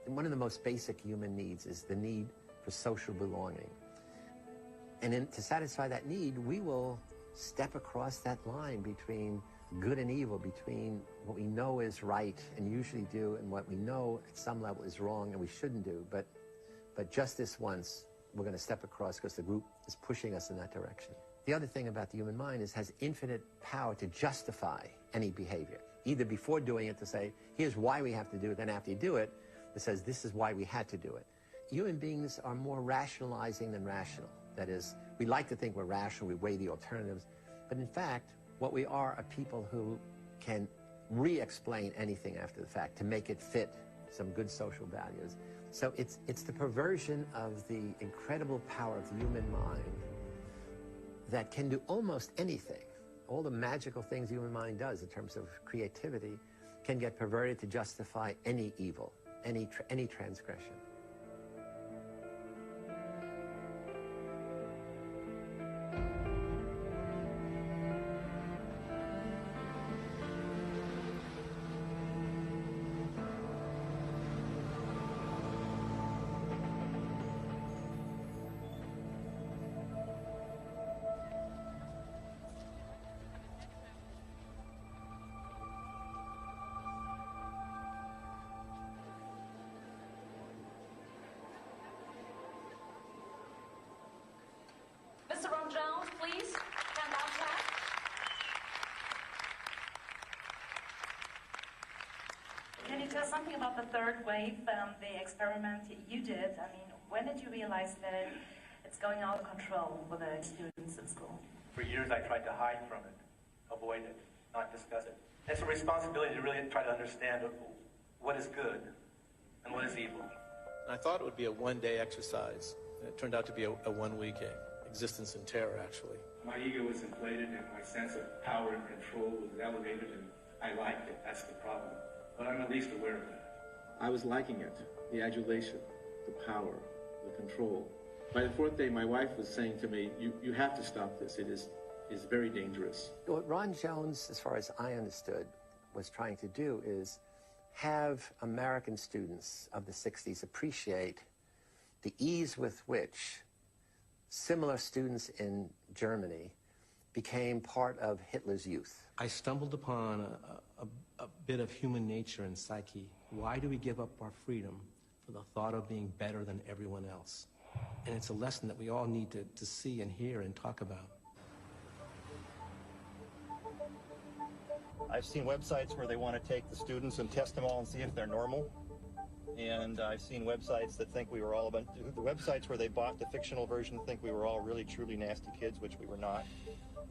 And one of the most basic human needs is the need for social belonging. And to satisfy that need, we will step across that line between good and evil, between what we know is right and usually do and what we know at some level is wrong and we shouldn't do. But just this once, we're going to step across because the group is pushing us in that direction. The other thing about the human mind is it has infinite power to justify any behavior, either before doing it to say, here's why we have to do it, then after you do it, it says, this is why we had to do it. Human beings are more rationalizing than rational. That is, we like to think we're rational, we weigh the alternatives, but in fact, what we are people who can re-explain anything after the fact to make it fit some good social values. So it's the perversion of the incredible power of the human mind that can do almost anything. All the magical things the human mind does in terms of creativity can get perverted to justify any evil, any transgression. Mr. Ron Jones, please, stand out back. Can you tell us something about the third wave, the experiment you did? I mean, when did you realize that it's going out of control with the students in school? For years I tried to hide from it, avoid it, not discuss it. It's a responsibility to really try to understand what is good and what is evil. I thought it would be a one-day exercise. It turned out to be a one-week existence in terror, actually. My ego was inflated and my sense of power and control was elevated, and I liked it. That's the problem. But I'm at least aware of that. I was liking it, the adulation, the power, the control. By the fourth day, my wife was saying to me, you have to stop this. It is very dangerous. What Ron Jones, as far as I understood, was trying to do is have American students of the 60s appreciate the ease with which similar students in Germany became part of Hitler's youth. I stumbled upon a bit of human nature and psyche. Why do we give up our freedom for the thought of being better than everyone else? And it's a lesson that we all need to see and hear and talk about. I've seen websites where they want to take the students and test them all and see if they're normal. And I've seen websites that think we were all the websites where they bought the fictional version think we were all really truly nasty kids, which we were not.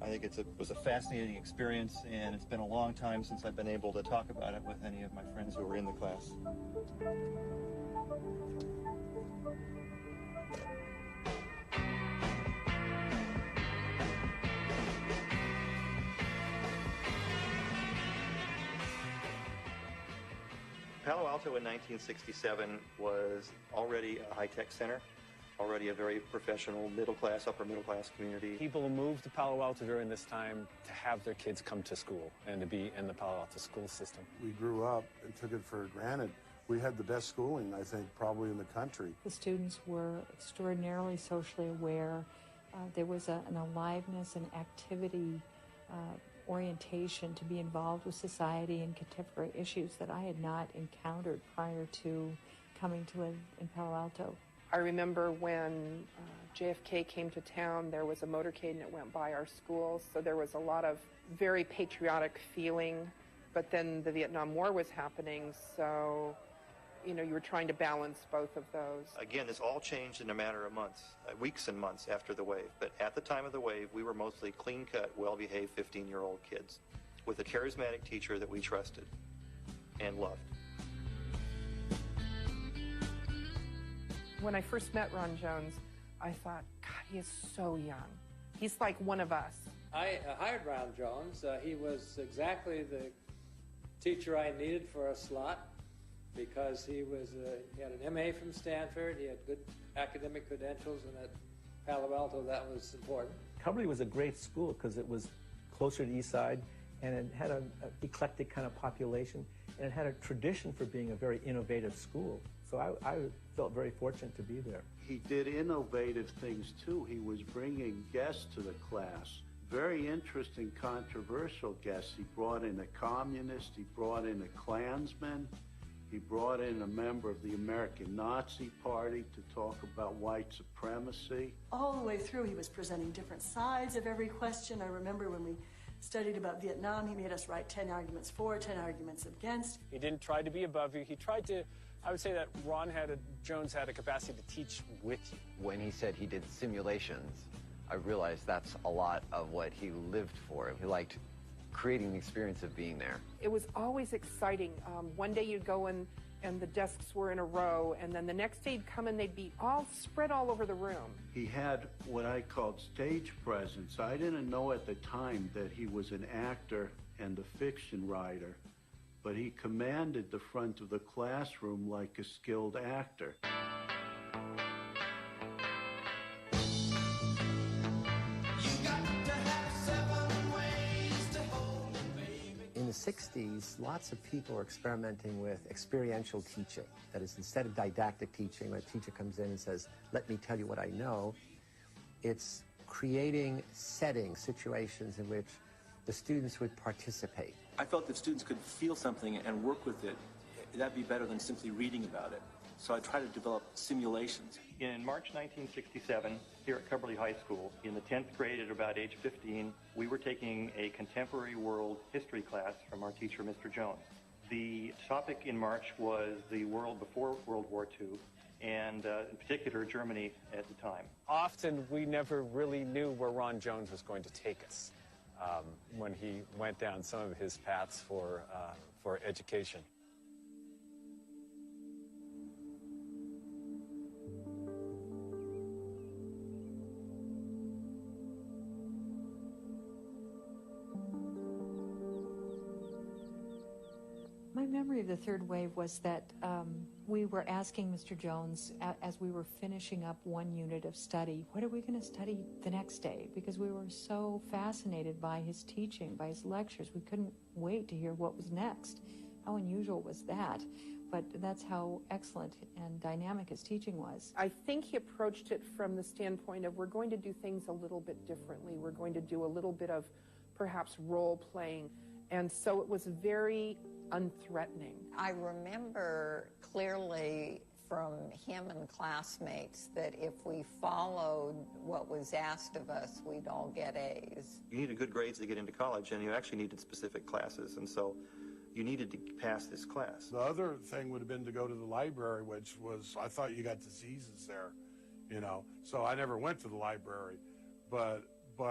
I think it was a fascinating experience, and it's been a long time since I've been able to talk about it with any of my friends who were in the class. Palo Alto in 1967 was already a high-tech center, already a very professional middle-class, upper-middle-class community. People moved to Palo Alto during this time to have their kids come to school and to be in the Palo Alto school system. We grew up and took it for granted. We had the best schooling, I think, probably in the country. The students were extraordinarily socially aware. There was an aliveness and activity orientation to be involved with society and contemporary issues that I had not encountered prior to coming to live in Palo Alto. I remember when JFK came to town, there was a motorcade and it went by our school, so there was a lot of very patriotic feeling, but then the Vietnam War was happening, so you were trying to balance both of those. Again, this all changed in a matter of months, weeks and months after the wave. But at the time of the wave, we were mostly clean-cut, well-behaved 15-year-old kids with a charismatic teacher that we trusted and loved. When I first met Ron Jones, I thought, God, he is so young. He's like one of us. I hired Ron Jones. He was exactly the teacher I needed for a slot, because he had an MA from Stanford, he had good academic credentials, and at Palo Alto that was important. Cumberland was a great school because it was closer to the East Side. and it had an eclectic kind of population, and it had a tradition for being a very innovative school. So I felt very fortunate to be there. He did innovative things too. He was bringing guests to the class, very interesting, controversial guests. He brought in a communist, he brought in a Klansman, he brought in a member of the American Nazi Party to talk about white supremacy. All the way through, he was presenting different sides of every question. I remember when we studied about Vietnam, he made us write 10 arguments for, 10 arguments against. He didn't try to be above you. He tried to, I would say that Jones had a capacity to teach with you. When he said he did simulations, I realized that's a lot of what he lived for. He liked creating the experience of being there. It was always exciting. One day you'd go in and the desks were in a row, and then the next day you'd come and they'd be all spread all over the room. He had what I called stage presence. I didn't know at the time that he was an actor and a fiction writer, but he commanded the front of the classroom like a skilled actor. In the 60s, lots of people were experimenting with experiential teaching. That is, instead of didactic teaching, where a teacher comes in and says, let me tell you what I know, it's creating settings, situations in which the students would participate. I felt if students could feel something and work with it, that'd be better than simply reading about it. So I tried to develop simulations. In March 1967, here at Cubberley High School, in the 10th grade at about age 15, we were taking a contemporary world history class from our teacher, Mr. Jones. The topic in March was the world before World War II, and in particular, Germany at the time. Often, we never really knew where Ron Jones was going to take us when he went down some of his paths for education. My memory of the third wave was that we were asking Mr. Jones, as we were finishing up one unit of study, what are we going to study the next day? Because we were so fascinated by his teaching, by his lectures. We couldn't wait to hear what was next. How unusual was that? But that's how excellent and dynamic his teaching was. I think he approached it from the standpoint of we're going to do things a little bit differently. We're going to do a little bit of perhaps role playing. And so it was very unthreatening. I remember clearly from him and classmates that if we followed what was asked of us, we'd all get A's. You needed good grades to get into college, and you actually needed specific classes, and so you needed to pass this class. The other thing would have been to go to the library, which was, I thought you got diseases there, you know, so I never went to the library, but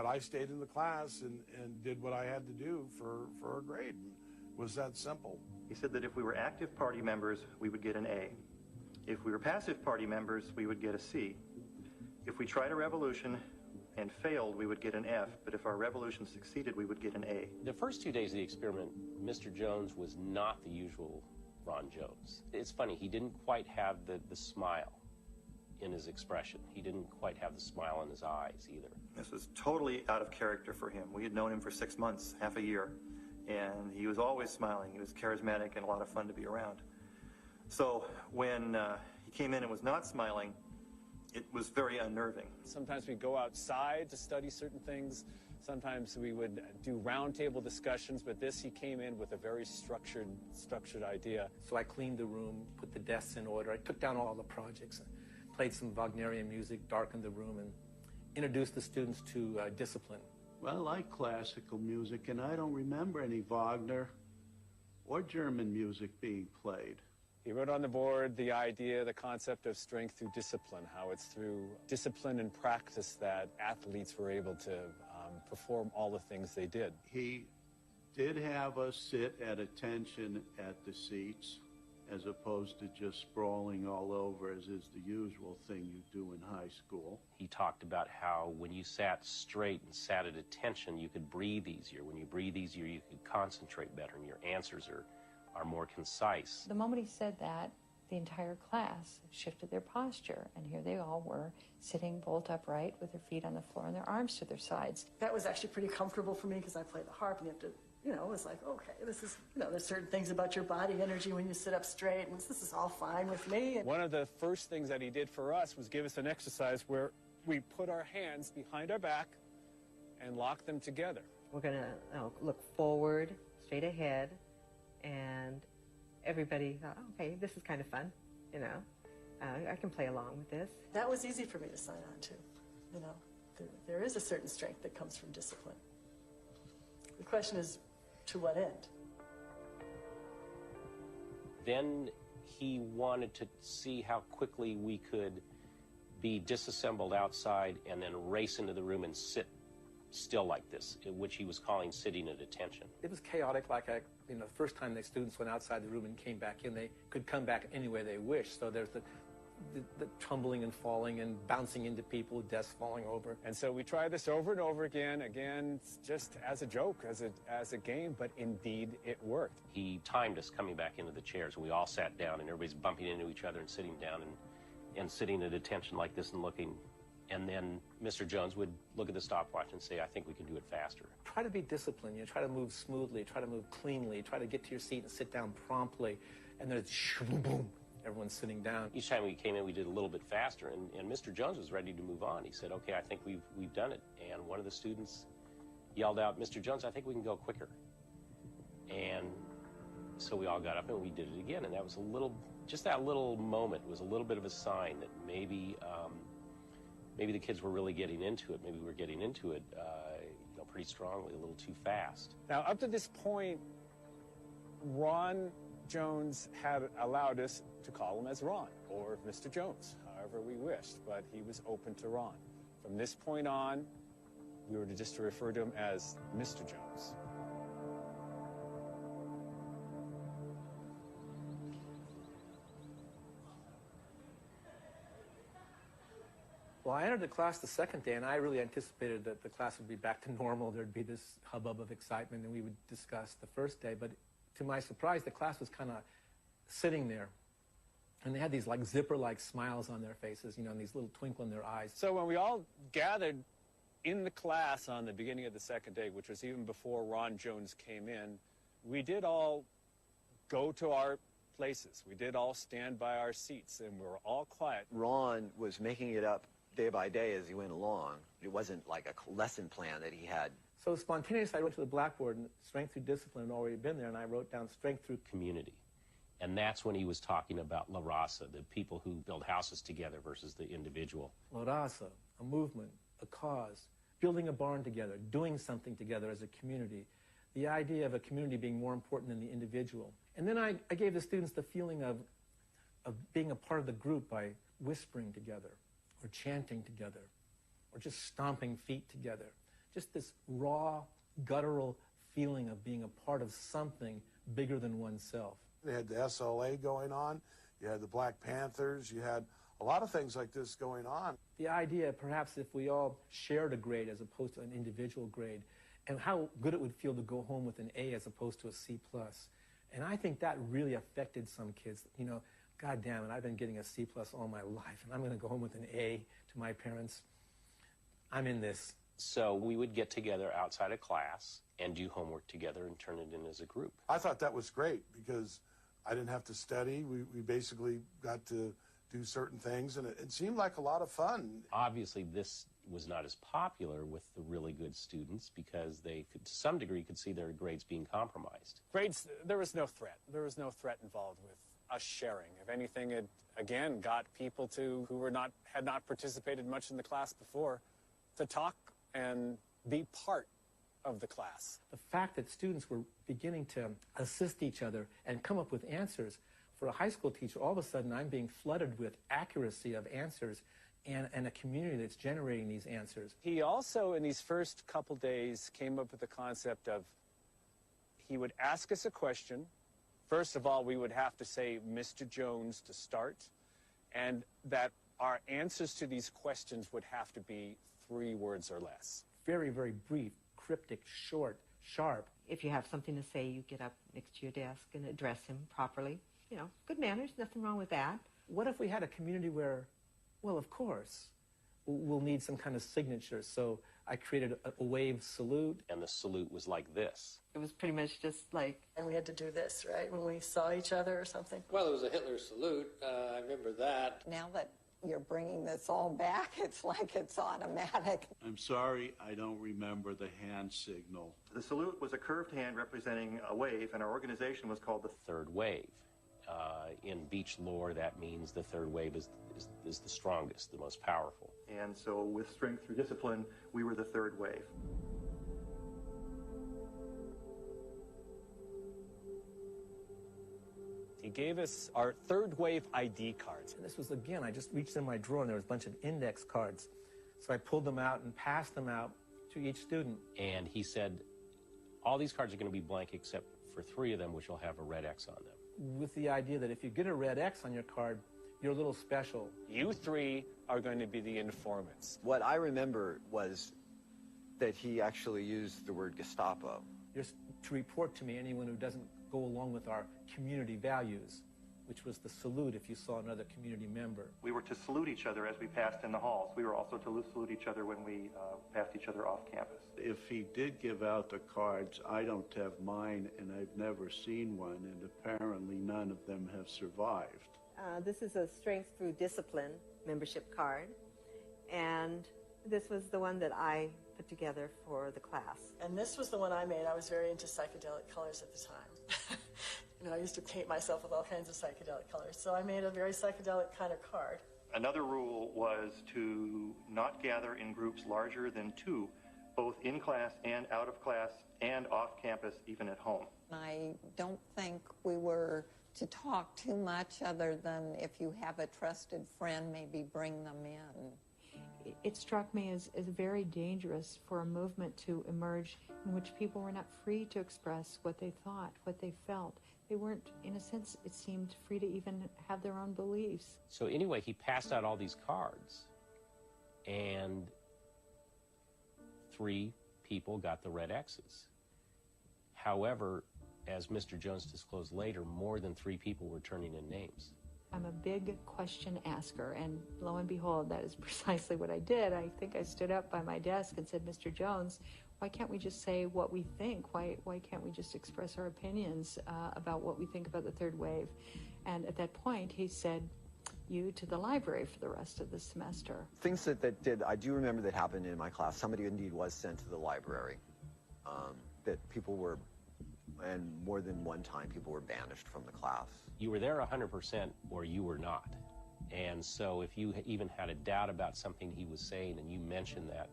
I stayed in the class and did what I had to do for a grade. It was that simple. He said that if we were active party members, we would get an A. If we were passive party members, we would get a C. If we tried a revolution and failed, we would get an F, but if our revolution succeeded, we would get an A. The first 2 days of the experiment, Mr. Jones was not the usual Ron Jones. It's funny, he didn't quite have the smile in his expression. He didn't quite have the smile in his eyes either. This was totally out of character for him. We had known him for 6 months, half a year, and he was always smiling. He was charismatic and a lot of fun to be around. So when he came in and was not smiling, it was very unnerving. Sometimes we'd go outside to study certain things. Sometimes we would do roundtable discussions, but he came in with a very structured idea. So I cleaned the room, put the desks in order. I took down all the projects, played some Wagnerian music, darkened the room, and introduced the students to discipline. Well, I like classical music, and I don't remember any Wagner or German music being played. He wrote on the board the idea, the concept of strength through discipline, how it's through discipline and practice that athletes were able to perform all the things they did. He did have us sit at attention at the seats, as opposed to just sprawling all over, as is the usual thing you do in high school. He talked about how when you sat straight and sat at attention, you could breathe easier. When you breathe easier, you could concentrate better, and your answers are more concise. The moment he said that, the entire class shifted their posture, and here they all were sitting bolt upright with their feet on the floor and their arms to their sides. That was actually pretty comfortable for me because I play the harp and you have to You know, it was like, okay, this is, you know, there's certain things about your body energy when you sit up straight, and this is all fine with me. One of the first things that he did for us was give us an exercise where we put our hands behind our back and lock them together. We're going to look forward, straight ahead, and everybody thought, okay, this is kind of fun, you know. I can play along with this. That was easy for me to sign on to. You know, there is a certain strength that comes from discipline. The question is, to what end? Then he wanted to see how quickly we could be disassembled outside and then race into the room and sit still like this, which he was calling sitting at attention. It was chaotic. Like, the first time the students went outside the room and came back in, they could come back any way they wished. So there's the tumbling and falling and bouncing into people, desks falling over. And so we tried this over and over again, just as a joke, as a game, but indeed it worked. He timed us coming back into the chairs. We all sat down, and everybody's bumping into each other and sitting down and sitting at attention like this and looking. And then Mr. Jones would look at the stopwatch and say, I think we can do it faster. Try to be disciplined. Try to move smoothly. Try to move cleanly. Try to get to your seat and sit down promptly. And then it's boom, boom. Everyone's sitting down. Each time we came in, we did a little bit faster, and Mr. Jones was ready to move on. He said, okay, I think we've done it. And one of the students yelled out, Mr. Jones, I think we can go quicker. And so we all got up and we did it again. And that was just that little moment was a little bit of a sign that maybe the kids were really getting into it. Maybe we were getting into it pretty strongly, a little too fast. Now, up to this point, Ron Jones had allowed us to call him as Ron, or Mr. Jones, however we wished, but he was open to Ron. From this point on, we were just to refer to him as Mr. Jones. Well, I entered the class the second day, and I really anticipated that the class would be back to normal. There'd be this hubbub of excitement, and we would discuss the first day. But to my surprise, the class was kind of sitting there. And they had these like zipper-like smiles on their faces, and these little twinkle in their eyes. So when we all gathered in the class on the beginning of the second day, which was even before Ron Jones came in, we did all go to our places. We did all stand by our seats, and we were all quiet. Ron was making it up day by day as he went along. It wasn't like a lesson plan that he had. So spontaneously, I went to the blackboard, and strength through discipline had already been there, and I wrote down strength through community. And that's when he was talking about La Raza, the people who build houses together versus the individual. La Raza, a movement, a cause, building a barn together, doing something together as a community. The idea of a community being more important than the individual. And then I gave the students the feeling of being a part of the group by whispering together, or chanting together, or just stomping feet together. Just this raw, guttural feeling of being a part of something bigger than oneself. They had the SLA going on, you had the Black Panthers, you had a lot of things like this going on. The idea, perhaps, if we all shared a grade as opposed to an individual grade, and how good it would feel to go home with an A as opposed to a C+. And I think that really affected some kids. God damn it, I've been getting a C+ all my life, and I'm going to go home with an A to my parents. I'm in this. So we would get together outside of class and do homework together and turn it in as a group. I thought that was great because I didn't have to study. We basically got to do certain things, and it seemed like a lot of fun. Obviously, this was not as popular with the really good students because they, to some degree, could see their grades being compromised. Grades, there was no threat. There was no threat involved with us sharing. If anything, it, again, got people who had not participated much in the class before to talk and be part of the class. The fact that students were beginning to assist each other and come up with answers. For a high school teacher, all of a sudden I'm being flooded with accuracy of answers and a community that's generating these answers. He also, in these first couple days, came up with the concept of, he would ask us a question. First of all, we would have to say Mr. Jones to start, and that our answers to these questions would have to be 3 words or less. Very, very brief, cryptic, short, sharp. If you have something to say, you get up next to your desk and address him properly. Good manners, nothing wrong with that. What if we had a community where, well, of course, we'll need some kind of signature. So I created a wave salute. And the salute was like this. It was pretty much just like... And we had to do this, right, when we saw each other or something? Well, it was a Hitler salute. I remember that. Now that you're bringing this all back, it's like it's automatic. I'm sorry, I don't remember the hand signal. The salute was a curved hand representing a wave, and our organization was called the Third wave. In beach lore, that means the third wave is the strongest, the most powerful. And so with strength through discipline, we were the third wave. He gave us our third wave ID cards. And this was, again, I just reached in my drawer and there was a bunch of index cards. So I pulled them out and passed them out to each student. And he said, all these cards are going to be blank except for 3 of them, which will have a red X on them. With the idea that if you get a red X on your card, you're a little special. You 3 are going to be the informants. What I remember was that he actually used the word Gestapo. You're to report to me anyone who doesn't go along with our community values, which was the salute if you saw another community member. We were to salute each other as we passed in the halls. We were also to salute each other when we passed each other off campus. If he did give out the cards, I don't have mine, and I've never seen one, and apparently none of them have survived. This is a Strength Through Discipline membership card, and this was the one that I put together for the class. And this was the one I made. I was very into psychedelic colors at the time. You know, I used to paint myself with all kinds of psychedelic colors, so I made a very psychedelic kind of card. Another rule was to not gather in groups larger than 2, both in class and out of class and off campus, even at home. I don't think we were to talk too much other than if you have a trusted friend, maybe bring them in. It struck me as very dangerous for a movement to emerge in which people were not free to express what they thought, what they felt. They weren't, in a sense, it seemed, free to even have their own beliefs. So anyway, he passed out all these cards, and 3 people got the red X's. However, as Mr. Jones disclosed later, more than 3 people were turning in names. I'm a big question asker, and lo and behold, that is precisely what I did. I think I stood up by my desk and said, Mr. Jones, why can't we just say what we think? Why can't we just express our opinions about what we think about the third wave? And at that point, he said, you to the library for the rest of the semester. Things that did, I do remember that happened in my class. Somebody indeed was sent to the library. That people were, and more than one time, people were banished from the class. You were there 100% or you were not. And so if you even had a doubt about something he was saying and you mentioned that,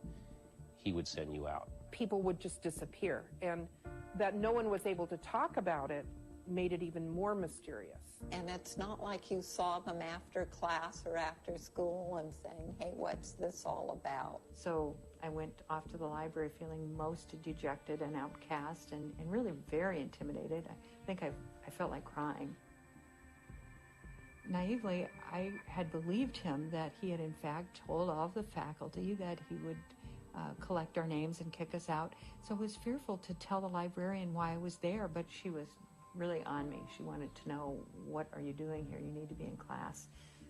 he would send you out. People would just disappear, and that no one was able to talk about it made it even more mysterious. And it's not like you saw them after class or after school and saying, hey, what's this all about? So I went off to the library feeling most dejected and outcast and really very intimidated. I think I felt like crying. Naively, I had believed him that he had in fact told all of the faculty that he would collect our names and kick us out. So I was fearful to tell the librarian why I was there, but she was really on me. She wanted to know, what are you doing here? You need to be in class.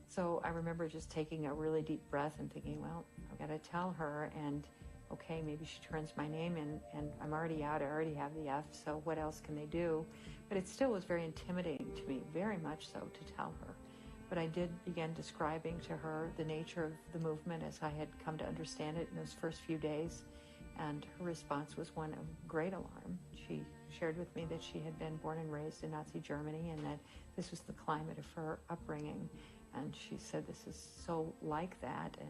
So I remember just taking a really deep breath and thinking, well, I've got to tell her, and okay, maybe she turns my name in, and I'm already out, I already have the F, so what else can they do? But it still was very intimidating to me, very much so, to tell her. But I did begin describing to her the nature of the movement as I had come to understand it in those first few days, and her response was one of great alarm. She shared with me that she had been born and raised in Nazi Germany and that this was the climate of her upbringing. And she said, this is so like that, and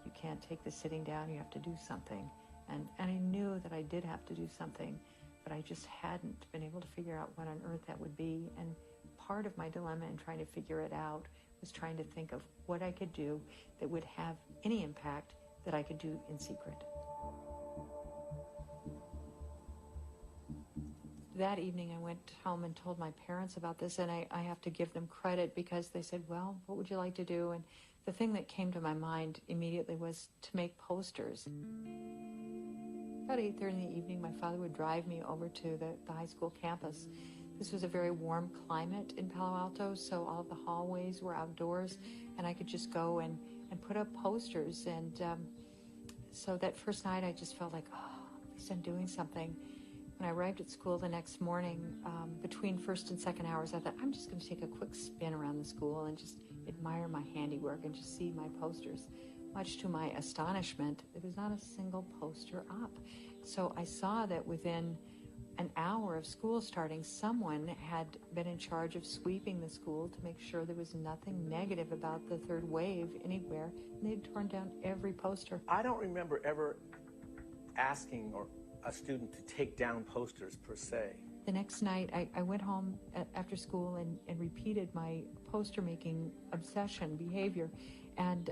you can't take this sitting down, you have to do something. And I knew that I did have to do something, but I just hadn't been able to figure out what on earth that would be. And part of my dilemma in trying to figure it out was trying to think of what I could do that would have any impact that I could do in secret. That evening I went home and told my parents about this, and I have to give them credit because they said, well, what would you like to do? And the thing that came to my mind immediately was to make posters. About 8:30 in the evening, my father would drive me over to the high school campus. This was a very warm climate in Palo Alto, so all of the hallways were outdoors, and I could just go and and put up posters. And so that first night I just felt like, oh, at least I'm doing something. When I arrived at school the next morning, between first and second hours, I thought, I'm just going to take a quick spin around the school and just admire my handiwork and just see my posters. Much to my astonishment, there was not a single poster up. So I saw that within an hour of school starting, someone had been in charge of sweeping the school to make sure there was nothing negative about the third wave anywhere, and they'd torn down every poster. I don't remember ever asking a student to take down posters per se. The next night, I went home after school and repeated my poster-making obsession behavior, and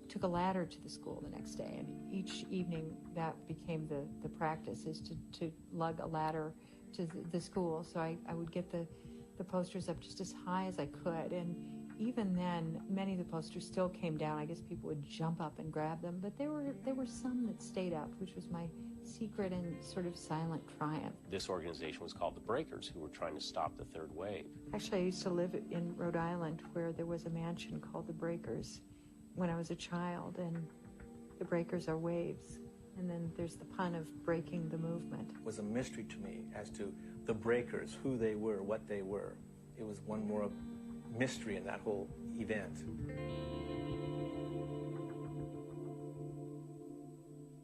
took a ladder to the school the next day. And each evening, that became the practice, is to lug a ladder to the school. So I would get the posters up just as high as I could. And even then, many of the posters still came down. I guess people would jump up and grab them. But there were some that stayed up, which was my secret and sort of silent triumph. This organization was called the Breakers, who were trying to stop the third wave. Actually, I used to live in Rhode Island, where there was a mansion called the Breakers when I was a child, and the breakers are waves. And then there's the pun of breaking the movement. It was a mystery to me as to the breakers, who they were, what they were. It was one more mystery in that whole event.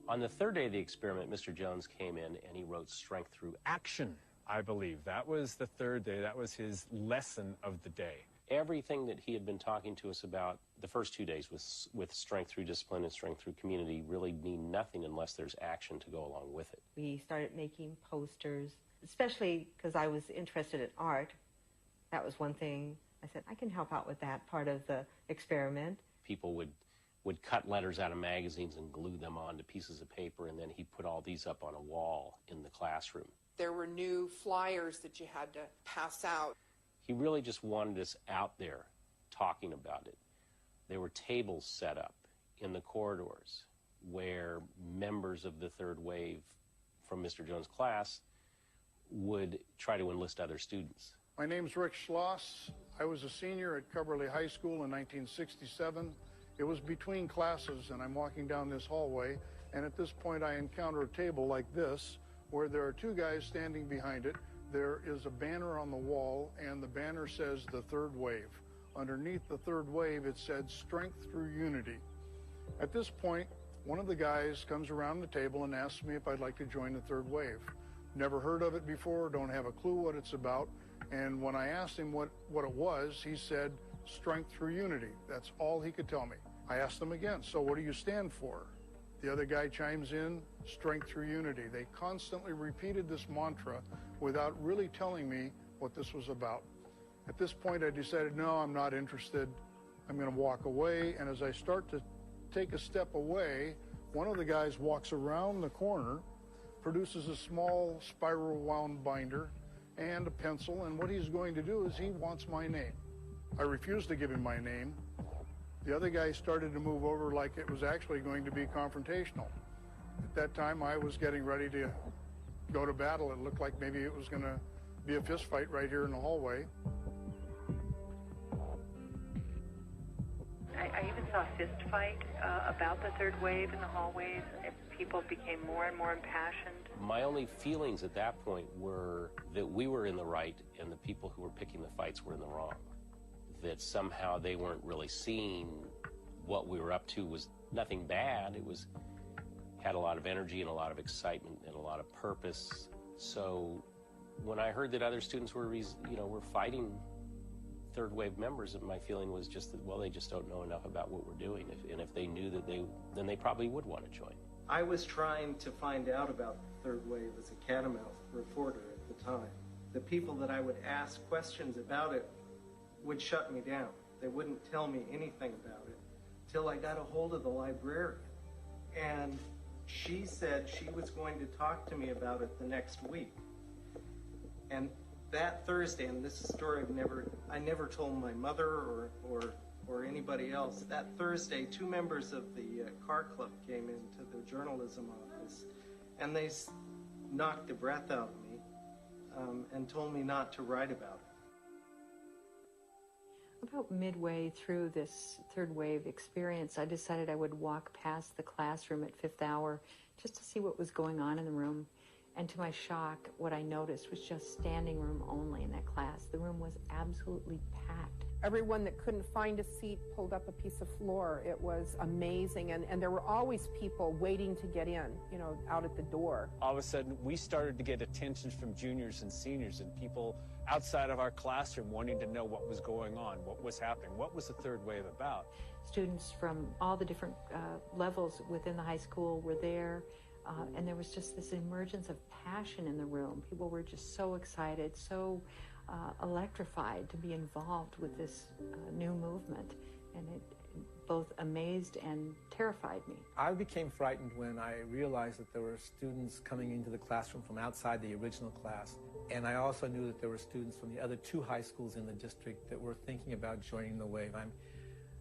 On the third day of the experiment, Mr. Jones came in and he wrote Strength Through Action, I believe. That was the third day. That was his lesson of the day. Everything that he had been talking to us about the first 2 days with strength through discipline and strength through community really mean nothing unless there's action to go along with it. We started making posters, especially because I was interested in art. That was one thing. I said, I can help out with that part of the experiment. People would cut letters out of magazines and glue them onto pieces of paper, and then he put all these up on a wall in the classroom. There were new flyers that you had to pass out. He really just wanted us out there talking about it. There were tables set up in the corridors where members of the third wave from Mr. Jones' class would try to enlist other students. My name's Rick Schloss. I was a senior at Cubberley High School in 1967. It was between classes, and I'm walking down this hallway, and at this point I encounter a table like this, where there are two guys standing behind it. There is a banner on the wall, and the banner says the third wave. Underneath the third wave, it said Strength Through Unity. At this point, one of the guys comes around the table and asks me if I'd like to join the third wave. Never heard of it before, don't have a clue what it's about. And when I asked him what it was, he said, Strength Through Unity. That's all he could tell me. I asked him again, so what do you stand for? The other guy chimes in, Strength Through Unity. They constantly repeated this mantra without really telling me what this was about. At this point, I decided, no, I'm not interested. I'm going to walk away. And as I start to take a step away, one of the guys walks around the corner, produces a small spiral wound binder and a pencil. And what he's going to do is he wants my name. I refused to give him my name. The other guy started to move over like it was actually going to be confrontational. At that time, I was getting ready to go to battle. It looked like maybe it was going to be a fist fight right here in the hallway. I even saw a fist fight about the third wave in the hallways. People became more and more impassioned. My only feelings at that point were that we were in the right and the people who were picking the fights were in the wrong. That somehow they weren't really seeing what we were up to was nothing bad. It had a lot of energy and a lot of excitement and a lot of purpose. So when I heard that other students were fighting third wave members, my feeling was just that, well, they just don't know enough about what we're doing. And if they knew that then they probably would want to join. I was trying to find out about the third wave as a Catamount reporter at the time. The people that I would ask questions about it would shut me down. They wouldn't tell me anything about it till I got a hold of the librarian. And she said she was going to talk to me about it the next week. And that Thursday, and this is a story I never told my mother or anybody else. That Thursday, two members of the car club came into the journalism office, and they knocked the breath out of me and told me not to write about it. About midway through this third wave experience, I decided I would walk past the classroom at fifth hour just to see what was going on in the room. And to my shock, what I noticed was just standing room only in that class. The room was absolutely packed. Everyone that couldn't find a seat pulled up a piece of floor. It was amazing, and there were always people waiting to get in, you know, out at the door. All of a sudden, we started to get attention from juniors and seniors and people outside of our classroom wanting to know what was going on, what was happening, what was the third wave about. Students from all the different levels within the high school were there, and there was just this emergence of passion in the room. People were just so excited, so electrified to be involved with this new movement, and it both amazed and terrified me. I became frightened when I realized that there were students coming into the classroom from outside the original class, and I also knew that there were students from the other two high schools in the district that were thinking about joining the wave.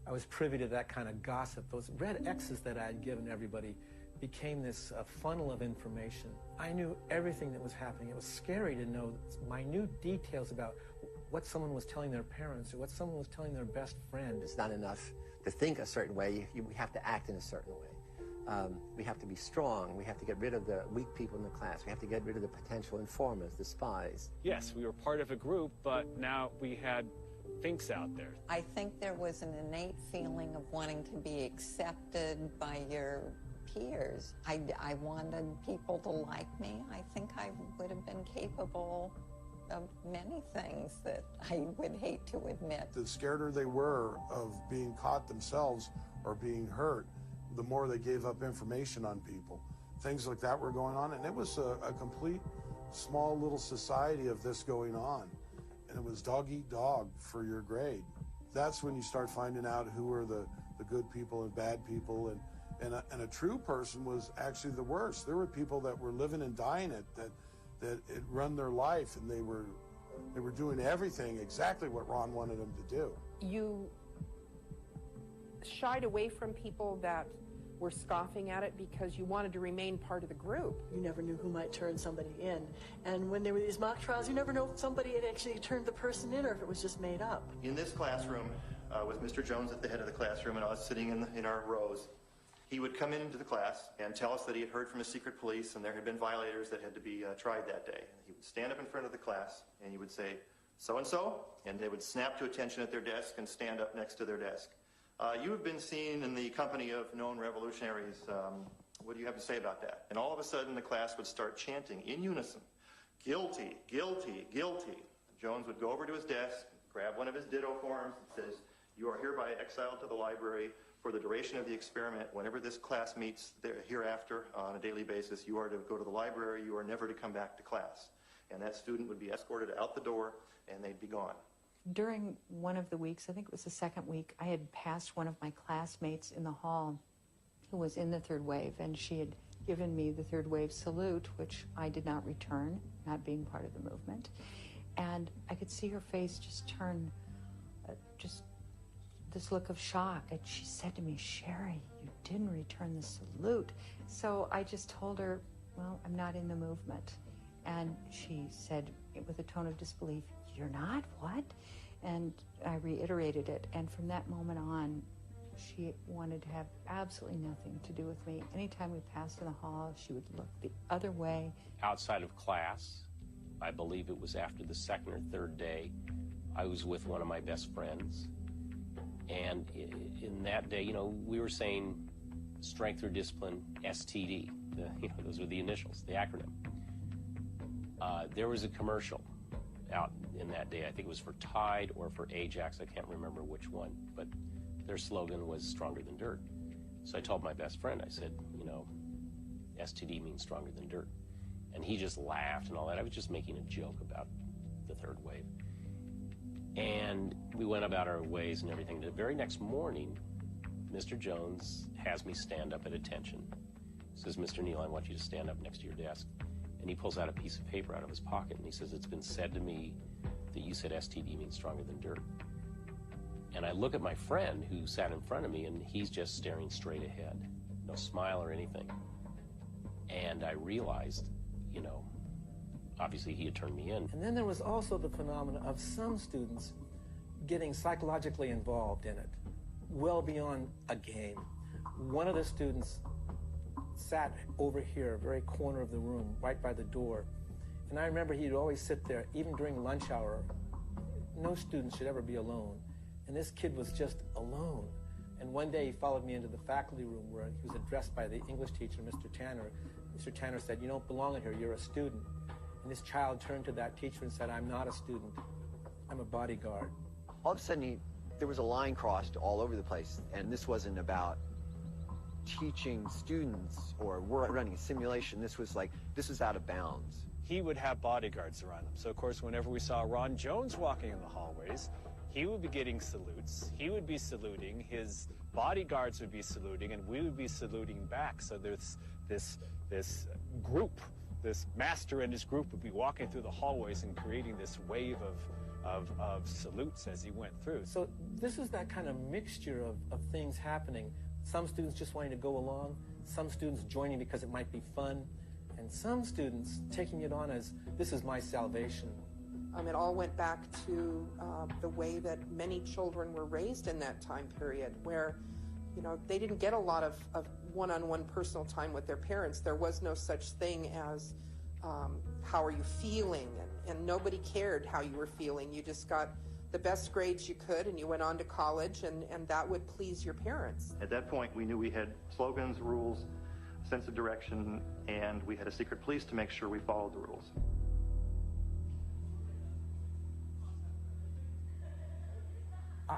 I was privy to that kind of gossip. Those red X's that I had given everybody became this funnel of information. I knew everything that was happening. It was scary to know minute details about what someone was telling their parents or what someone was telling their best friend. It's not enough to think a certain way. We have to act in a certain way. We have to be strong. We have to get rid of the weak people in the class. We have to get rid of the potential informers, the spies. Yes, we were part of a group, but now we had finks out there. I think there was an innate feeling of wanting to be accepted by your peers. I wanted people to like me. I think I would have been capable of many things that I would hate to admit. The scareder they were of being caught themselves or being hurt, the more they gave up information on people. Things like that were going on, and it was a complete small little society of this going on. And it was dog eat dog for your grade. That's when you start finding out who are the good people and bad people, and a true person was actually the worst. There were people that were living and dying that it run their life, and they were doing everything exactly what Ron wanted them to do. You shied away from people that were scoffing at it because you wanted to remain part of the group. You never knew who might turn somebody in. And when there were these mock trials, you never know if somebody had actually turned the person in or if it was just made up. In this classroom, with Mr. Jones at the head of the classroom and us sitting in our rows, he would come into the class and tell us that he had heard from his secret police and there had been violators that had to be tried that day. He would stand up in front of the class and he would say, so-and-so, and they would snap to attention at their desk and stand up next to their desk. You have been seen in the company of known revolutionaries. What do you have to say about that? And all of a sudden the class would start chanting in unison, guilty, guilty, guilty. Jones would go over to his desk, grab one of his ditto forms and says, you are hereby exiled to the library for the duration of the experiment. Whenever this class meets hereafter on a daily basis, you are to go to the library. You are never to come back to class. And that student would be escorted out the door and they'd be gone. During one of the weeks, I think it was the second week, I had passed one of my classmates in the hall who was in the third wave, and she had given me the third wave salute, which I did not return, not being part of the movement. And I could see her face just turn, just this look of shock. And she said to me, Sherry, you didn't return the salute. So I just told her, well, I'm not in the movement. And she said with a tone of disbelief, you're not? What? And I reiterated it. And from that moment on, she wanted to have absolutely nothing to do with me. Anytime we passed in the hall, she would look the other way. Outside of class, I believe it was after the second or third day, I was with one of my best friends. And in that day, we were saying strength or discipline, STD. Those are the initials, the acronym. There was a commercial out in that day. I think it was for Tide or for Ajax. I can't remember which one, but their slogan was stronger than dirt. So I told my best friend, I said, STD means stronger than dirt. And he just laughed and all that. I was just making a joke about the third wave. And we went about our ways and everything. The very next morning, Mr. Jones has me stand up at attention. He says, Mr. Neal, I want you to stand up next to your desk. And he pulls out a piece of paper out of his pocket and he says, it's been said to me that you said STD means stronger than dirt. And I look at my friend who sat in front of me and he's just staring straight ahead. No smile or anything. And I realized, obviously he had turned me in. And then there was also the phenomena of some students getting psychologically involved in it, well beyond a game. One of the students sat over here, very corner of the room, right by the door. And I remember he'd always sit there, even during lunch hour. No student should ever be alone. And this kid was just alone. And one day he followed me into the faculty room where he was addressed by the English teacher, Mr. Tanner. Mr. Tanner said, "You don't belong in here, you're a student." And this child turned to that teacher and said, "I'm not a student, I'm a bodyguard." All of a sudden, there was a line crossed all over the place, and this wasn't about teaching students or running a simulation. This was out of bounds. He would have bodyguards around him. So, of course, whenever we saw Ron Jones walking in the hallways, he would be getting salutes. He would be saluting. His bodyguards would be saluting, and we would be saluting back. So there's this group, this master and his group would be walking through the hallways and creating this wave of salutes as he went through. So this is that kind of mixture of things happening. Some students just wanting to go along, some students joining because it might be fun, and some students taking it on as, this is my salvation. It all went back to the way that many children were raised in that time period, where, you know, they didn't get a lot of one-on-one personal time with their parents. There was no such thing as how are you feeling, and nobody cared how you were feeling. You just got the best grades you could, and you went on to college, and that would please your parents. At that point, we knew we had slogans, rules, sense of direction, and we had a secret police to make sure we followed the rules.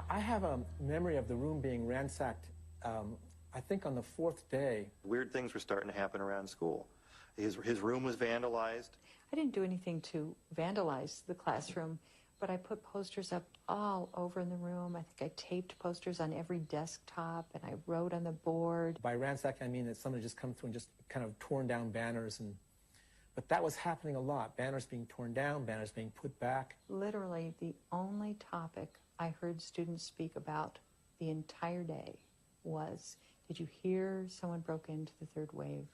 I have a memory of the room being ransacked, I think on the 4th day. Weird things were starting to happen around school. His room was vandalized. I didn't do anything to vandalize the classroom, but I put posters up all over in the room. I think I taped posters on every desktop, and I wrote on the board. By ransack, I mean that somebody just come through and just kind of torn down banners. But that was happening a lot. Banners being torn down, banners being put back. Literally, the only topic I heard students speak about the entire day was, did you hear someone broke into the third wave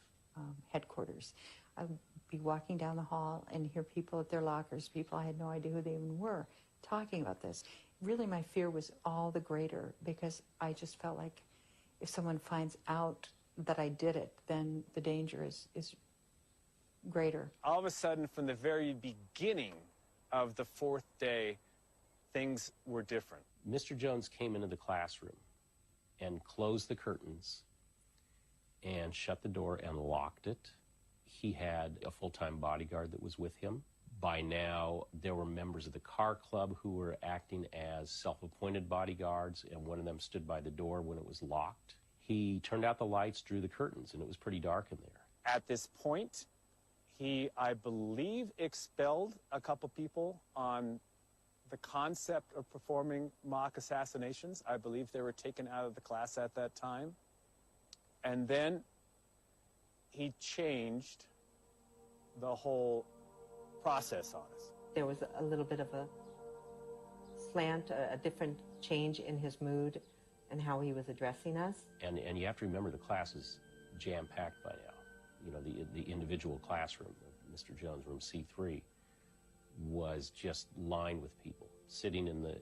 headquarters? I would be walking down the hall and hear people at their lockers, people I had no idea who they even were, talking about this. Really, my fear was all the greater because I just felt like if someone finds out that I did it, then the danger is greater. All of a sudden, from the very beginning of the 4th day, things were different. Mr. Jones came into the classroom and closed the curtains and shut the door and locked it. He had a full-time bodyguard that was with him. By now, there were members of the car club who were acting as self-appointed bodyguards, and one of them stood by the door when it was locked. He turned out the lights, drew the curtains, and it was pretty dark in there. At this point, he, I believe, expelled a couple people on the concept of performing mock assassinations. I believe they were taken out of the class at that time. And then he changed the whole process on us. There was a little bit of a slant, a different change in his mood and how he was addressing us. And you have to remember the class is jam-packed by now. You know, the individual classroom, Mr. Jones' room C3, was just lined with people, sitting in the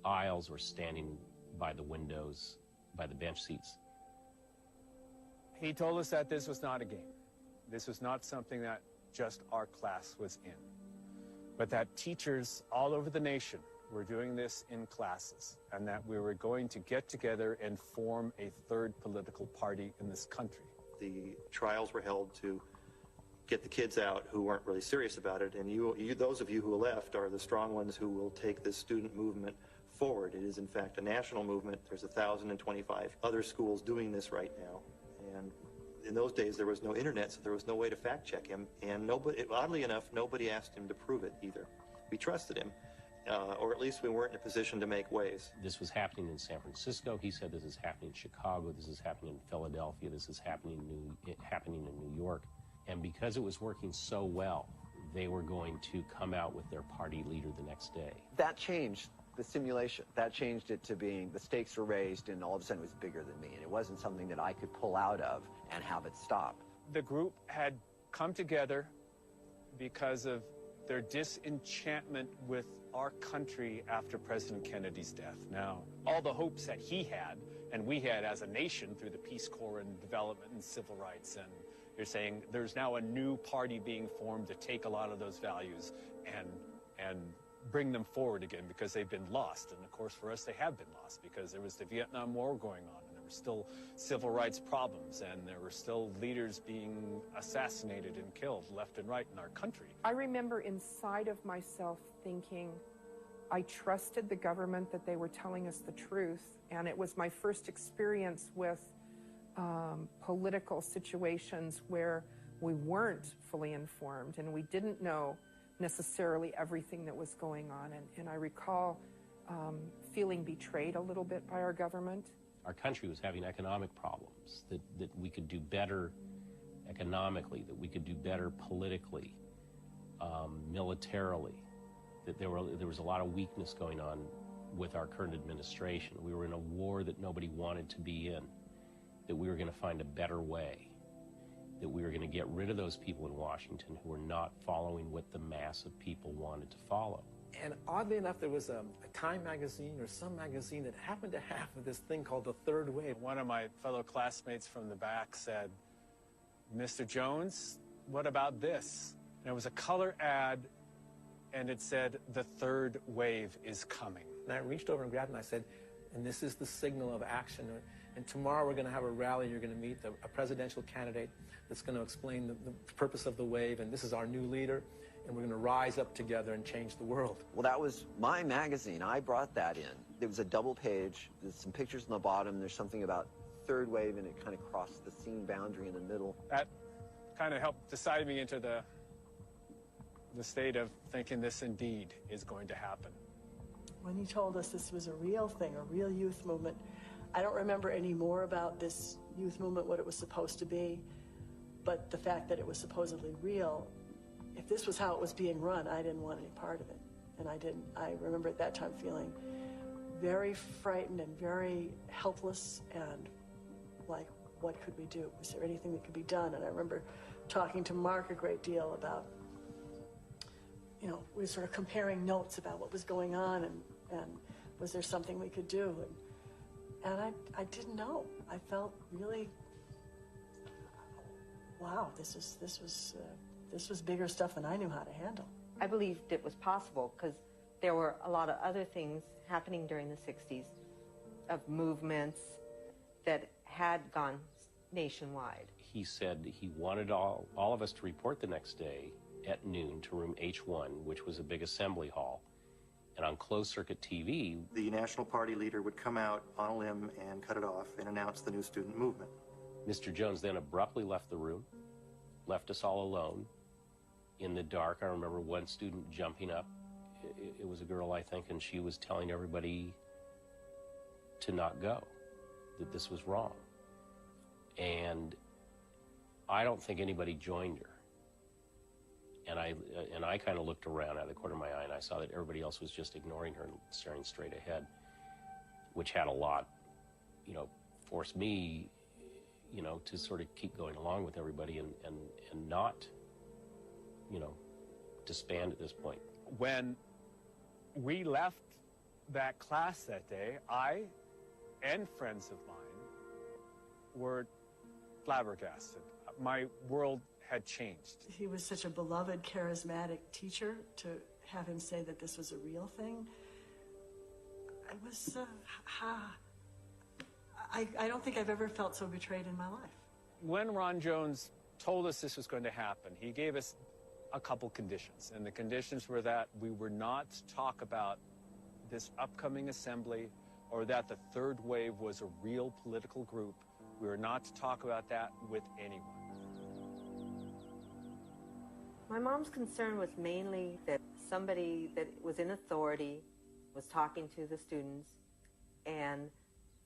aisles or standing by the windows, by the bench seats. He told us that this was not a game. This was not something that just our class was in, but that teachers all over the nation were doing this in classes, and that we were going to get together and form a third political party in this country. The trials were held to get the kids out who weren't really serious about it, and those of you who left are the strong ones who will take this student movement forward. It is, in fact, a national movement. There's 1,025 other schools doing this right now, and in those days there was no internet, so there was no way to fact check him, and nobody, oddly enough, nobody asked him to prove it either. We trusted him, or at least we weren't in a position to make waves. This was happening in San Francisco. He said this is happening in Chicago, this is happening in Philadelphia, this is happening in New York. And because it was working so well, they were going to come out with their party leader the next day. That changed the simulation. That changed it to being the stakes were raised, and all of a sudden it was bigger than me, and it wasn't something that I could pull out of and have it stop. The group had come together because of their disenchantment with our country after President Kennedy's death. Now, all the hopes that he had, and we had as a nation through the Peace Corps and development and civil rights, and you're saying there's now a new party being formed to take a lot of those values and bring them forward again, because they've been lost. And of course, for us, they have been lost, because there was the Vietnam War going on, and there were still civil rights problems, and there were still leaders being assassinated and killed left and right in our country. I remember inside of myself thinking, I trusted the government that they were telling us the truth, and it was my first experience with political situations where we weren't fully informed and we didn't know necessarily everything that was going on. And I recall feeling betrayed a little bit by our government. Our country was having economic problems, that we could do better economically, that we could do better politically, militarily, that there was a lot of weakness going on with our current administration. We were in a war that nobody wanted to be in, that we were going to find a better way, that we were going to get rid of those people in Washington who were not following what the mass of people wanted to follow. And oddly enough, there was a Time magazine or some magazine that happened to have this thing called the third wave. One of my fellow classmates from the back said, "Mr. Jones, what about this?" And it was a color ad, and it said, "The third wave is coming." And I reached over and grabbed it and I said, "And this is the signal of action. And tomorrow we're going to have a rally. You're going to meet a presidential candidate that's going to explain the purpose of the wave. And this is our new leader. And we're going to rise up together and change the world." Well, that was my magazine. I brought that in. There was a double page. There's some pictures on the bottom. There's something about third wave, and it kind of crossed the scene boundary in the middle. That kind of helped decide me into the state of thinking this indeed is going to happen. When he told us this was a real thing, a real youth movement, I don't remember any more about this youth movement, what it was supposed to be, but the fact that it was supposedly real, if this was how it was being run, I didn't want any part of it. And I remember at that time feeling very frightened and very helpless and like, what could we do? Was there anything that could be done? And I remember talking to Mark a great deal about, we were sort of comparing notes about what was going on and was there something we could do? And I didn't know. I felt really, wow, this was bigger stuff than I knew how to handle. I believed it was possible because there were a lot of other things happening during the 60s of movements that had gone nationwide. He said he wanted all of us to report the next day at noon to room H1, which was a big assembly hall. And on closed-circuit TV, the National Party leader would come out on a limb and cut it off and announce the new student movement. Mr. Jones then abruptly left the room, left us all alone in the dark. I remember one student jumping up. It was a girl, I think, and she was telling everybody to not go, that this was wrong. And I don't think anybody joined her. And I kind of looked around out of the corner of my eye, and I saw that everybody else was just ignoring her and staring straight ahead, which had a lot, forced me, to sort of keep going along with everybody and not, disband at this point. When we left that class that day, I and friends of mine were flabbergasted. My world had changed. He was such a beloved, charismatic teacher. To have him say that this was a real thing, it was, I don't think I've ever felt so betrayed in my life. When Ron Jones told us this was going to happen, he gave us a couple conditions. And the conditions were that we were not to talk about this upcoming assembly or that the third wave was a real political group. We were not to talk about that with anyone. My mom's concern was mainly that somebody that was in authority was talking to the students and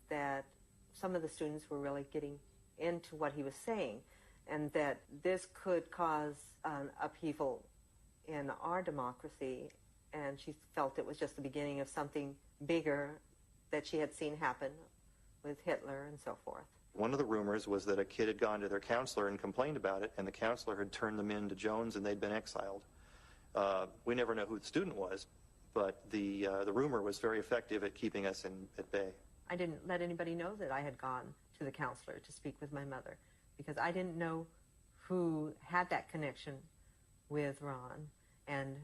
that some of the students were really getting into what he was saying and that this could cause an upheaval in our democracy, and she felt it was just the beginning of something bigger that she had seen happen with Hitler and so forth. One of the rumors was that a kid had gone to their counselor and complained about it, and the counselor had turned them in to Jones and they'd been exiled. We never know who the student was, but the rumor was very effective at keeping us at bay. I didn't let anybody know that I had gone to the counselor to speak with my mother because I didn't know who had that connection with Ron, and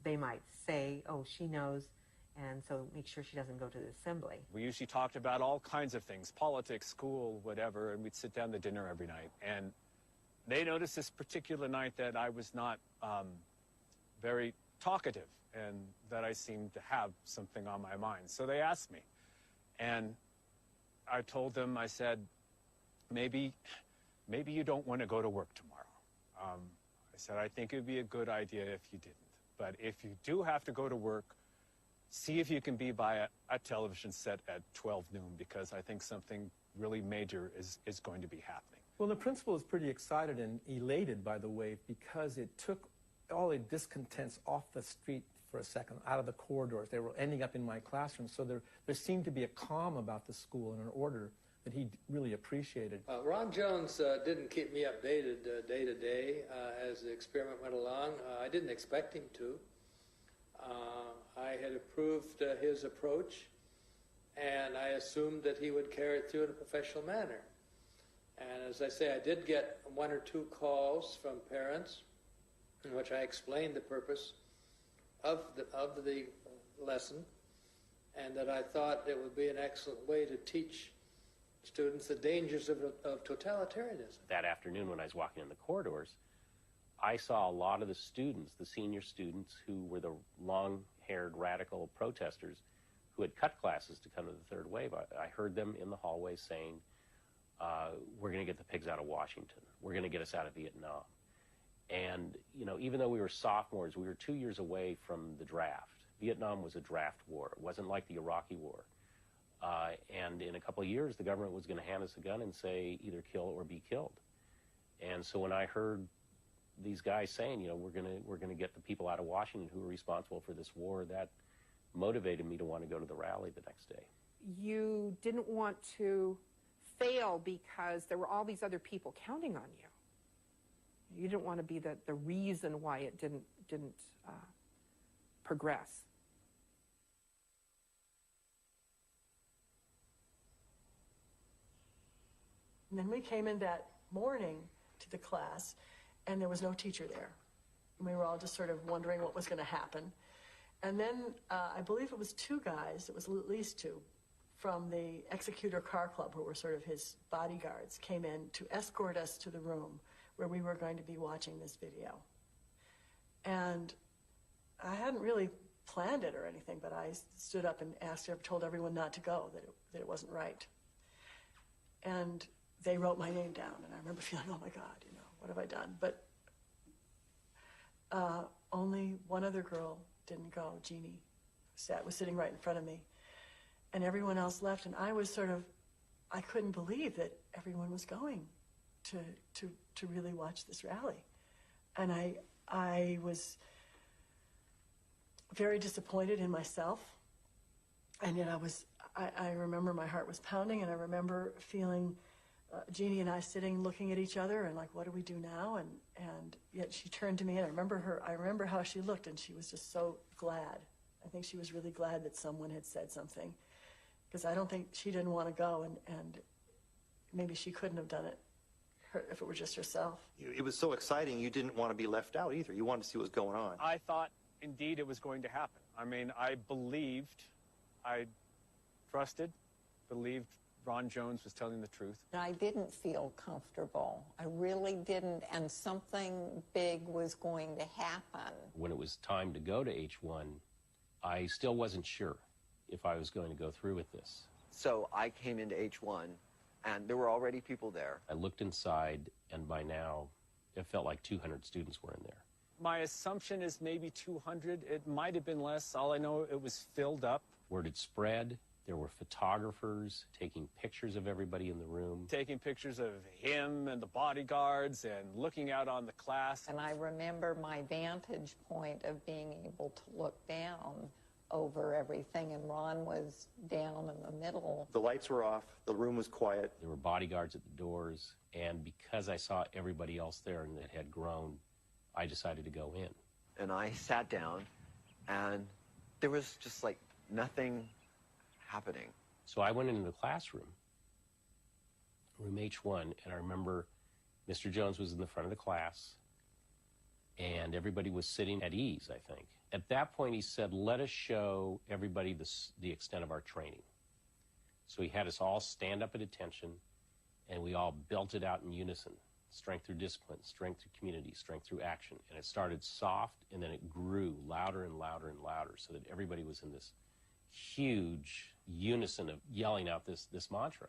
they might say, oh, she knows, and so make sure she doesn't go to the assembly. We usually talked about all kinds of things, politics, school, whatever, and we'd sit down to dinner every night. And they noticed this particular night that I was not very talkative and that I seemed to have something on my mind. So they asked me, and I told them, I said, maybe you don't want to go to work tomorrow. I said, I think it would be a good idea if you didn't. But if you do have to go to work, see if you can be by a television set at 12 noon, because I think something really major is going to be happening. Well, the principal is pretty excited and elated by the wave because it took all the discontents off the street for a second, out of the corridors. They were ending up in my classroom, so there seemed to be a calm about the school and an order that he really appreciated. Ron Jones didn't keep me updated day to day as the experiment went along. I didn't expect him to. I had approved his approach, and I assumed that he would carry it through in a professional manner. And as I say, I did get 1 or 2 calls from parents in which I explained the purpose of the lesson, and that I thought it would be an excellent way to teach students the dangers of totalitarianism. That afternoon when I was walking in the corridors, I saw a lot of the students, the senior students who were the long-haired radical protesters who had cut classes to come to the third wave. I heard them in the hallway saying, we're going to get the pigs out of Washington. We're going to get us out of Vietnam. And, you know, even though we were sophomores, we were 2 years away from the draft. Vietnam was a draft war. It wasn't like the Iraqi war. And in a couple of years, the government was going to hand us a gun and say, either kill or be killed. And so when I heard these guys saying, you know, we're going to get the people out of Washington who are responsible for this war, that motivated me to want to go to the rally the next day. You didn't want to fail because there were all these other people counting on you. You didn't want to be the reason why it didn't progress. And then we came in that morning to the class, and there was no teacher there. And we were all just sort of wondering what was going to happen. And then I believe it was 2 guys, it was at least 2, from the Executor Car Club, who were sort of his bodyguards, came in to escort us to the room where we were going to be watching this video. And I hadn't really planned it or anything, but I stood up and told everyone not to go, that it wasn't right. And they wrote my name down, and I remember feeling, oh my God, you know, what have I done? But only one other girl didn't go, Jeannie, was sitting right in front of me. And everyone else left, and I was I couldn't believe that everyone was going to really watch this rally. And I was very disappointed in myself, and yet I remember my heart was pounding, and I remember feeling Jeannie and I sitting looking at each other and like, what do we do now? And yet she turned to me, and I remember how she looked, and she was just so glad. I think she was really glad that someone had said something, because I don't think she didn't want to go, and maybe she couldn't have done it if it were just herself. It was so exciting, you didn't want to be left out either. You wanted to see what was going on. I thought, indeed, it was going to happen. I mean, I believed, I trusted, believed Ron Jones was telling the truth. I didn't feel comfortable. I really didn't, and something big was going to happen. When it was time to go to H1, I still wasn't sure if I was going to go through with this. So I came into H1, and there were already people there. I looked inside, and by now, it felt like 200 students were in there. My assumption is maybe 200. It might have been less. All I know, it was filled up. Word had spread. There were photographers taking pictures of everybody in the room. Taking pictures of him and the bodyguards and looking out on the class. And I remember my vantage point of being able to look down over everything, and Ron was down in the middle. The lights were off, the room was quiet. There were bodyguards at the doors, and because I saw everybody else there and it had grown, I decided to go in. And I sat down, and There was just like nothing happening. So I went into the classroom, room H1, and I remember Mr. Jones was in the front of the class, and everybody was sitting at ease, I think. At that point, he said, let us show everybody the extent of our training. So he had us all stand up at attention, and we all belted out in unison. Strength through discipline, strength through community, strength through action. And it started soft, and then it grew louder and louder and louder, so that everybody was in this huge unison of yelling out this mantra.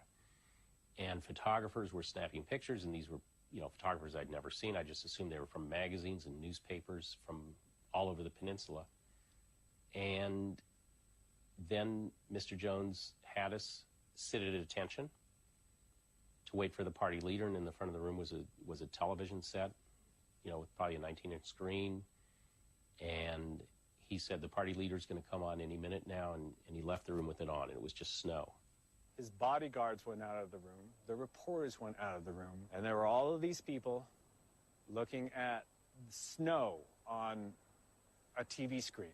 And photographers were snapping pictures, and these were, photographers I'd never seen. I just assumed they were from magazines and newspapers from all over the peninsula. And then Mr. Jones had us sit at attention to wait for the party leader, and in the front of the room was a television set, with probably a 19-inch screen. And he said, the party leader's going to come on any minute now, and he left the room with it on, and it was just snow. His bodyguards went out of the room, the reporters went out of the room, and there were all of these people looking at snow on a TV screen,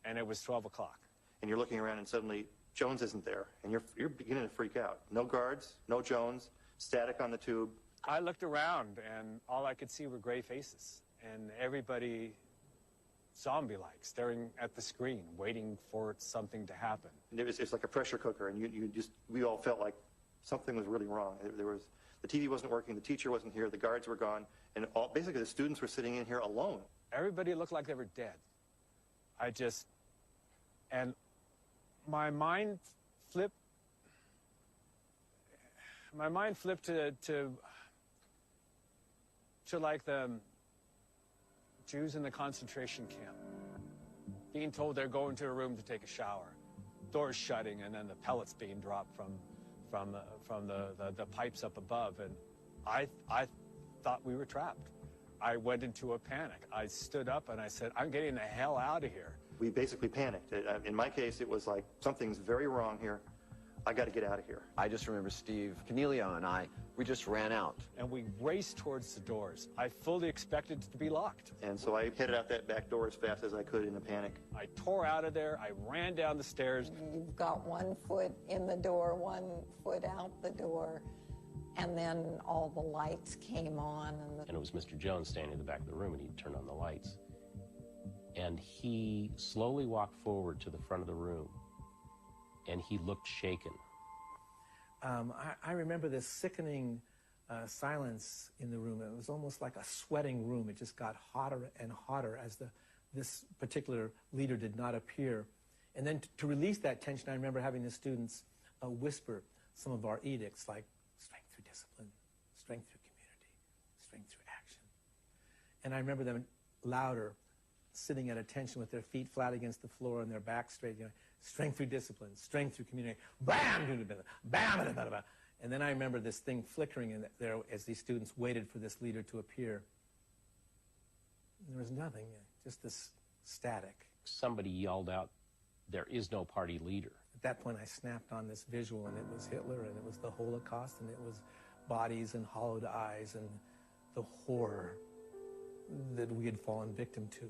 and it was 12 o'clock. And you're looking around and suddenly Jones isn't there, and you're beginning to freak out. No guards, no Jones, static on the tube. I looked around, and all I could see were gray faces, and everybody zombie-like, staring at the screen, waiting for something to happen. It's like a pressure cooker, and we all felt like something was really wrong. The TV wasn't working, the teacher wasn't here, the guards were gone, and basically the students were sitting in here alone. Everybody looked like they were dead. And my mind flipped to like the Jews in the concentration camp, being told they're going to a room to take a shower, doors shutting, and then the pellets being dropped from the pipes up above, and I thought we were trapped. I went into a panic. I stood up and I said, I'm getting the hell out of here. We basically panicked. In my case, it was like, something's very wrong here. I got to get out of here. I just remember Steve Canelio and we just ran out. And we raced towards the doors. I fully expected it to be locked. And so I headed out that back door as fast as I could in a panic. I tore out of there. I ran down the stairs. You've got 1 foot in the door, 1 foot out the door. And then all the lights came on. And it was Mr. Jones standing in the back of the room, and he turned on the lights. And he slowly walked forward to the front of the room, and he looked shaken. I remember this sickening silence in the room. It was almost like a sweating room. It just got hotter and hotter as this particular leader did not appear. And then to release that tension, I remember having the students whisper some of our edicts, like strength through discipline, strength through community, strength through action. And I remember them louder, sitting at attention with their feet flat against the floor and their back straight, strength through discipline, strength through community, bam, bam, bam, bam. And then I remember this thing flickering in there as these students waited for this leader to appear. And there was nothing, just this static. Somebody yelled out, "There is no party leader." At that point, I snapped on this visual, and it was Hitler, and it was the Holocaust, and it was bodies and hollowed eyes and the horror that we had fallen victim to.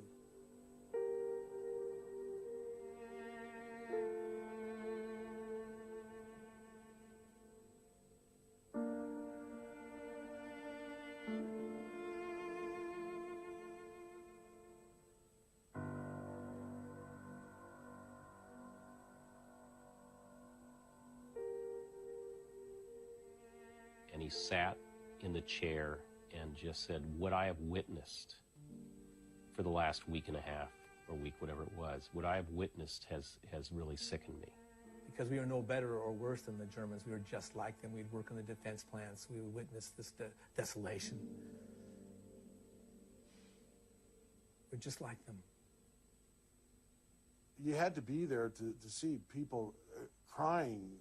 And he sat in the chair and just said, what I have witnessed for the last week and a half, or week, whatever it was, what I have witnessed has really sickened me. Because we are no better or worse than the Germans. We were just like them. We'd work on the defense plants. We would witness this desolation. We're just like them. You had to be there to see people crying,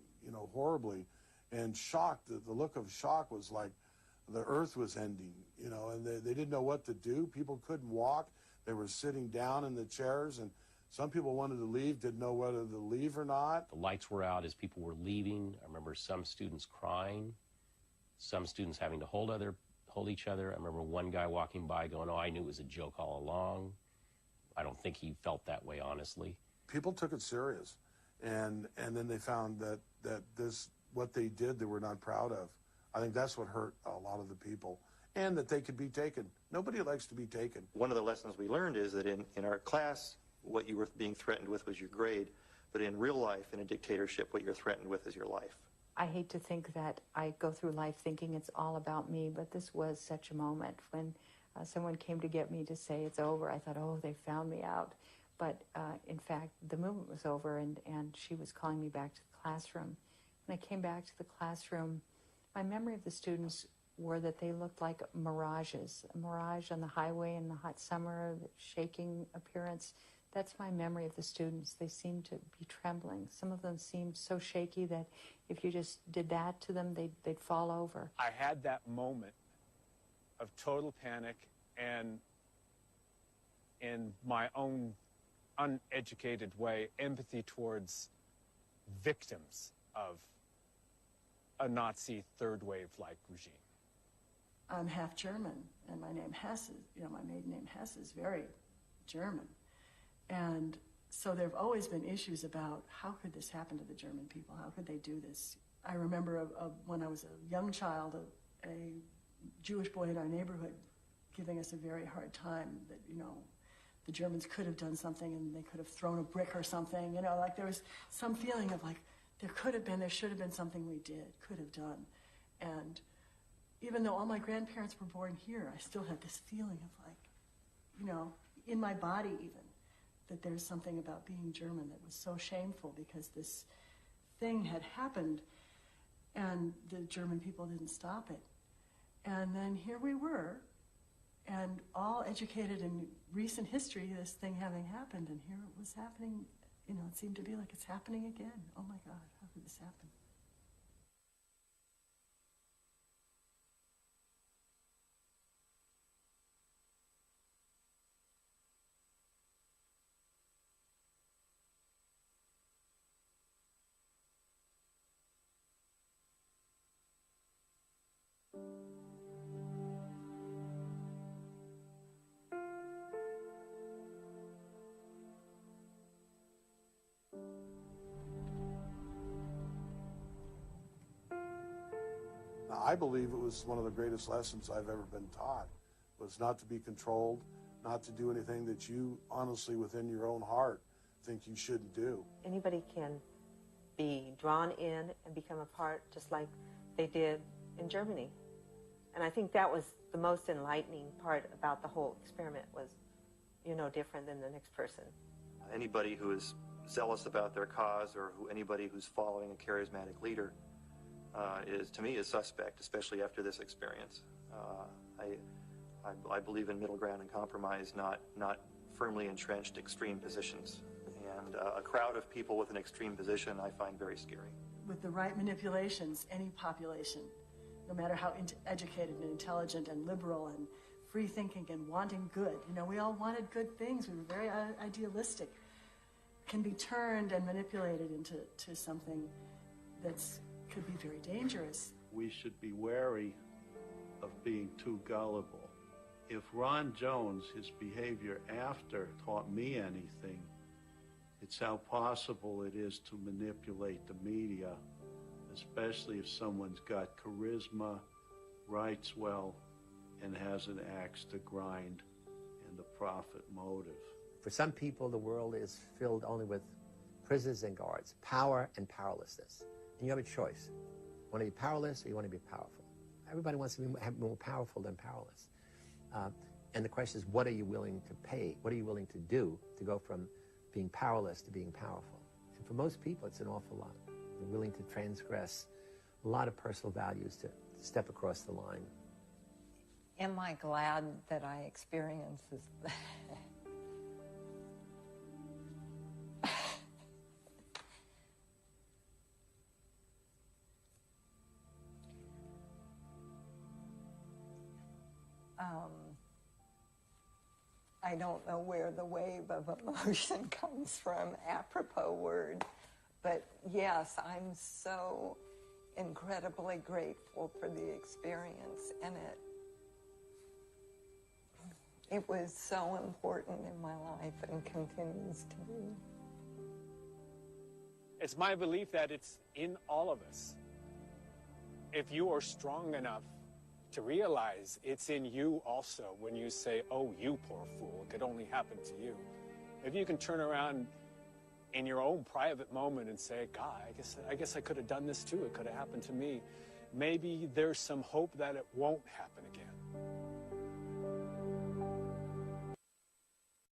horribly, and shocked. The look of shock was like the earth was ending, and they didn't know what to do. People couldn't walk. They were sitting down in the chairs, and some people wanted to leave, didn't know whether to leave or not. The lights were out as people were leaving. I remember some students crying, some students having to hold each other. I remember one guy walking by going, "Oh, I knew it was a joke all along." I don't think he felt that way, honestly. people took it serious, and then they found that this, what they did, they were not proud of. I think that's what hurt a lot of the people, and that they could be taken. Nobody likes to be taken. One of the lessons we learned is that in our class, what you were being threatened with was your grade, but in real life, in a dictatorship, what you're threatened with is your life. I hate to think that I go through life thinking it's all about me, but this was such a moment when someone came to get me to say it's over. I thought, oh, they found me out. But in fact, the movement was over, and she was calling me back to the classroom. When I came back to the classroom, my memory of the students were that they looked like mirages, a mirage on the highway in the hot summer, the shaking appearance. That's my memory of the students. They seemed to be trembling. Some of them seemed so shaky that if you just did that to them, they'd fall over. I had that moment of total panic and, in my own uneducated way, empathy towards victims of a Nazi third wave-like regime. I'm half German, and my name Hess is, my maiden name Hess is very German. And so there have always been issues about how could this happen to the German people? How could they do this? I remember when I was a young child, a Jewish boy in our neighborhood giving us a very hard time that, the Germans could have done something and they could have thrown a brick or something. Like there was some feeling of like, there should have been something we could have done. And even though all my grandparents were born here, I still had this feeling of like, in my body even, that there's something about being German that was so shameful because this thing had happened and the German people didn't stop it. And then here we were, and all educated in recent history, this thing having happened, and here it was happening, it seemed to be like it's happening again. Oh my God, how could this happen? I believe it was one of the greatest lessons I've ever been taught, was not to be controlled, not to do anything that you honestly within your own heart think you shouldn't do. Anybody can be drawn in and become a part, just like they did in Germany. And I think that was the most enlightening part about the whole experiment was, different than the next person. Anybody who is zealous about their cause, or anybody who's following a charismatic leader, to me, is suspect, especially after this experience. I believe in middle ground and compromise, not firmly entrenched extreme positions. And a crowd of people with an extreme position I find very scary. With the right manipulations, any population, no matter how educated and intelligent and liberal and free-thinking and wanting good, we all wanted good things. We were very idealistic, can be turned and manipulated into something that's could be very dangerous. We should be wary of being too gullible. If Ron Jones, his behavior after, taught me anything, it's how possible it is to manipulate the media, especially if someone's got charisma, writes well, and has an axe to grind and a profit motive. For some people, the world is filled only with prisons and guards, power and powerlessness. And you have a choice. You want to be powerless or you want to be powerful? Everybody wants to be more powerful than powerless. And the question is, what are you willing to pay? What are you willing to do to go from being powerless to being powerful? And for most people, it's an awful lot. They're willing to transgress a lot of personal values to step across the line. Am I glad that I experienced this? I don't know where the wave of emotion comes from, apropos word, but yes, I'm so incredibly grateful for the experience, and it was so important in my life and continues to be. It's my belief that it's in all of us. If you are strong enough to realize it's in you also when you say, oh, you poor fool, it could only happen to you. If you can turn around in your own private moment and say, God, I guess I could have done this too. It could have happened to me. Maybe there's some hope that it won't happen again.